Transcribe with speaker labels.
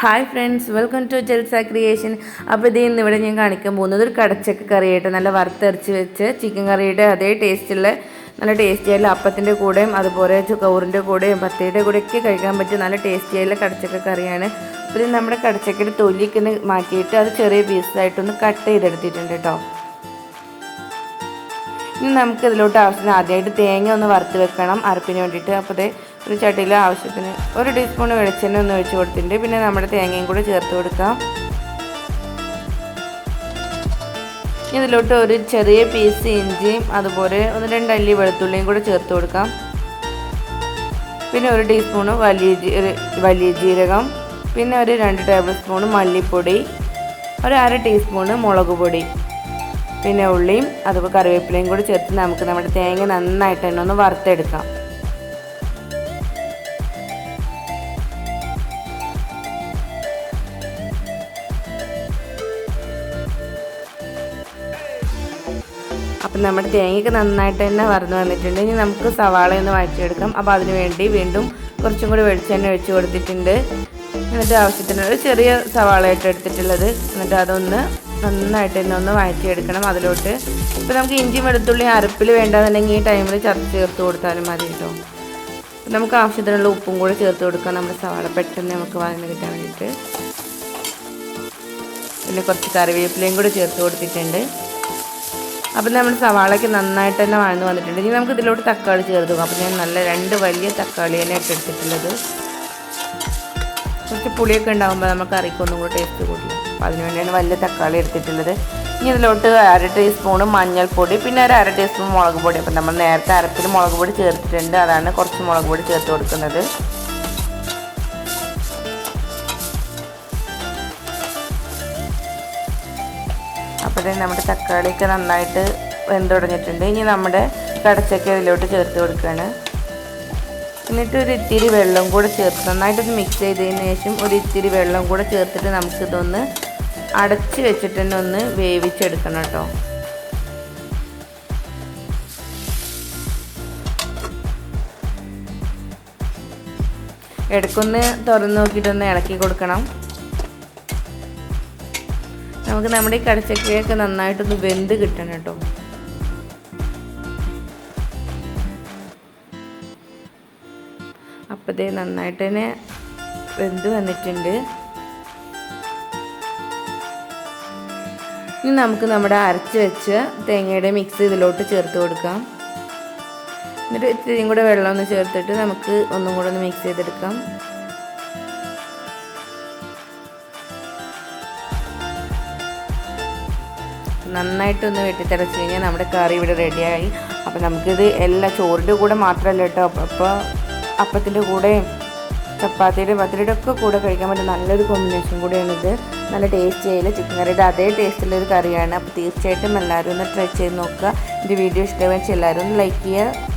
Speaker 1: Hi friends, welcome to Jalsa creation. അപ്പോൾ ഇത് ഇന്ന് ഇവിടെ ഞാൻ കാണിക്കാൻ പോകുന്നത് ഒരു കടച്ചക്ക കറിയായിട്ട് നല്ല വറുത്തരച്ച് വെച്ച് ചിക്കൻ കറിയുടെ അതേ ടേസ്റ്റുള്ള നല്ല ടേസ്റ്റിയായിട്ടുള്ള അപ്പത്തിൻ്റെ കൂടെയും അതുപോലെ ചോറിൻ്റെ കൂടെയും പത്തയുടെ കൂടെയൊക്കെ കഴിക്കാൻ പറ്റിയ നല്ല ടേസ്റ്റിയായിട്ടുള്ള കടച്ചക്ക കറിയാണ്. അപ്പോൾ ഇത് നമ്മുടെ കടച്ചക്കയുടെ തൊലിയൊക്കെ ഒന്ന് മാറ്റിയിട്ട് അത് ചെറിയ പീസായിട്ടൊന്ന് കട്ട് ചെയ്തെടുത്തിട്ടുണ്ട് കേട്ടോ. ഇനി നമുക്ക് ഇതിലോട്ട് ആവശ്യത്തിന് ആദ്യമായിട്ട് തേങ്ങ ഒന്ന് വറുത്ത് വെക്കണം അരപ്പിന് വേണ്ടിയിട്ട്. അപ്പോൾ ഇത് ഒരു ചട്ടിയിൽ ആവശ്യത്തിന് 1 ടീസ്പൂൺ വെളിച്ചെണ്ണ ഒന്ന് ഒഴിച്ച് കൊടുത്തിട്ടുണ്ട്. പിന്നെ നമ്മുടെ തേങ്ങയും കൂടെ ചേർത്ത് കൊടുക്കാം. ഇതിലോട്ട് ഒരു ചെറിയ പീസ് ഇഞ്ചിയും അതുപോലെ 1-2 അല്ലി വെളുത്തുള്ളിയും കൂടെ ചേർത്ത് കൊടുക്കാം. പിന്നെ 1 ടീസ്പൂൺ വലിയ ജീരകം, പിന്നെ ഒരു 2 ടേബിൾ സ്പൂൺ മല്ലിപ്പൊടി, ഒരു 1/2 ടീസ്പൂൺ മുളക് പൊടി, പിന്നെ ഉള്ളിയും അതുപോലെ കറിവേപ്പിലയും കൂടി ചേർത്ത് നമുക്ക് നമ്മുടെ തേങ്ങ നന്നായിട്ട് തന്നെ ഒന്ന് വറുത്തെടുക്കാം. അപ്പം നമ്മുടെ തേങ്ങയൊക്കെ നന്നായിട്ട് തന്നെ വറന്ന് വന്നിട്ടുണ്ട്. ഇനി നമുക്ക് സവാള ഒന്ന് വഴറ്റിയെടുക്കാം. അപ്പോൾ അതിന് വേണ്ടി വീണ്ടും കുറച്ചും കൂടി വെളിച്ചെണ്ണ ഒഴിച്ച് കൊടുത്തിട്ടുണ്ട്. എന്നിട്ട് ആവശ്യത്തിന് ഒരു ചെറിയ സവാളയായിട്ട് എടുത്തിട്ടുള്ളത്. എന്നിട്ട് അതൊന്ന് നന്നായിട്ട് തന്നെ ഒന്ന് വഴറ്റിയെടുക്കണം. അതിലോട്ട് ഇപ്പോൾ നമുക്ക് ഇഞ്ചി വെളുത്തുള്ളി അരപ്പിൽ വേണ്ടാന്നുണ്ടെങ്കിൽ ഈ ടൈമിൽ ചേർത്ത് കൊടുത്താലും മതി കേട്ടോ. നമുക്ക് ആവശ്യത്തിനുള്ള ഉപ്പും കൂടെ ചേർത്ത് കൊടുക്കാം. നമ്മുടെ സവാള പെട്ടെന്ന് നമുക്ക് വഴന്ന് കിട്ടാൻ വേണ്ടിയിട്ട്. പിന്നെ കുറച്ച് കറിവേപ്പിലയും കൂടെ ചേർത്ത് കൊടുത്തിട്ടുണ്ട്. അപ്പം നമ്മുടെ സവാളയ്ക്ക് നന്നായിട്ട് തന്നെ വഴന്ന് വന്നിട്ടുണ്ട്. ഇനി നമുക്ക് ഇതിലോട്ട് തക്കാളി ചേർത്ത് കൊടുക്കാം. അപ്പോൾ ഞാൻ നല്ല 2 വലിയ തക്കാളി തന്നെയാണ് എടുത്തിട്ടുള്ളത്. കുറച്ച് പുളിയൊക്കെ ഉണ്ടാകുമ്പോൾ നമുക്ക് കറിക്കൊന്നും കൂടെ ടേസ്റ്റ് കൂടില്ല. അപ്പോൾ അതിന് വേണ്ടിയാണ് വലിയ തക്കാളി എടുത്തിട്ടുള്ളത്. ഇനി ഇതിലോട്ട് 1/2 ടീസ്പൂൺ മഞ്ഞൾപ്പൊടി, പിന്നെ ഒരു 1/2 ടീസ്പൂൺ മുളക് പൊടി. അപ്പം നമ്മൾ നേരത്തെ അരപ്പിൽ മുളക് പൊടി ചേർത്തിട്ടുണ്ട്, അതാണ് കുറച്ച് മുളക് പൊടി ചേർത്ത് കൊടുക്കുന്നത്. അപ്പോൾ നമ്മുടെ തക്കാളിയൊക്കെ നന്നായിട്ട് വെന്തുടഞ്ഞിട്ടുണ്ട്. ഇനി നമ്മുടെ കടച്ചക്ക ഇതിലോട്ട് ചേർത്ത് കൊടുക്കുകയാണ്. എന്നിട്ട് ഒരു ഇത്തിരി വെള്ളം കൂടെ ചേർത്ത് നന്നായിട്ടൊന്ന് മിക്സ് ചെയ്തതിന് ശേഷം ഒരു ഇത്തിരി വെള്ളം കൂടെ ചേർത്തിട്ട് നമുക്കിതൊന്ന് അടച്ച് വെച്ചിട്ട് തന്നെ ഒന്ന് വേവിച്ചെടുക്കണം കേട്ടോ. ഇടയ്ക്കൊന്ന് തുറന്ന് നോക്കിയിട്ടൊന്ന് ഇളക്കി കൊടുക്കണം. നമുക്ക് നമ്മുടെ ഈ കടച്ചക്കയൊക്കെ നന്നായിട്ടൊന്ന് വെന്ത് കിട്ടണം കേട്ടോ. അപ്പോഴത്തേ നന്നായിട്ട് തന്നെ വെന്ത് വന്നിട്ടുണ്ട്. ഇനി നമുക്ക് നമ്മുടെ അരച്ച് വെച്ച് തേങ്ങയുടെ മിക്സ് ഇതിലോട്ട് ചേർത്ത് കൊടുക്കാം. എന്നിട്ട് ഇത്തിരിയും കൂടെ വെള്ളം ഒന്ന് ചേർത്തിട്ട് നമുക്ക് ഒന്നും കൂടെ ഒന്ന് മിക്സ് ചെയ്തെടുക്കാം. നന്നായിട്ടൊന്ന് വെട്ടിത്തിളച്ച് കഴിഞ്ഞാൽ നമ്മുടെ കറി ഇവിടെ റെഡിയായി. അപ്പോൾ നമുക്കിത് എല്ലാ ചോറിൻ്റെ കൂടെ മാത്രമല്ല കേട്ടോ, അപ്പോൾ അപ്പത്തിൻ്റെ കൂടെയും ചപ്പാത്തിയുടെ പത്തിരിയുടെ ഒക്കെ കൂടെ കഴിക്കാൻ പറ്റും നല്ലൊരു കോമ്പിനേഷൻ കൂടെയാണിത്. നല്ല ടേസ്റ്റ് ചെയ്യില്ല ചിക്കൻ കറിയുടെ അതേ ടേസ്റ്റുള്ളൊരു കറിയാണ്. അപ്പോൾ തീർച്ചയായിട്ടും എല്ലാവരും ഒന്ന് ട്രൈ ചെയ്ത് നോക്കുക. എൻ്റെ വീഡിയോ ഇഷ്ടമാണെന്ന് വെച്ചാൽ എല്ലാവരും ഒന്ന് ലൈക്ക് ചെയ്യുക.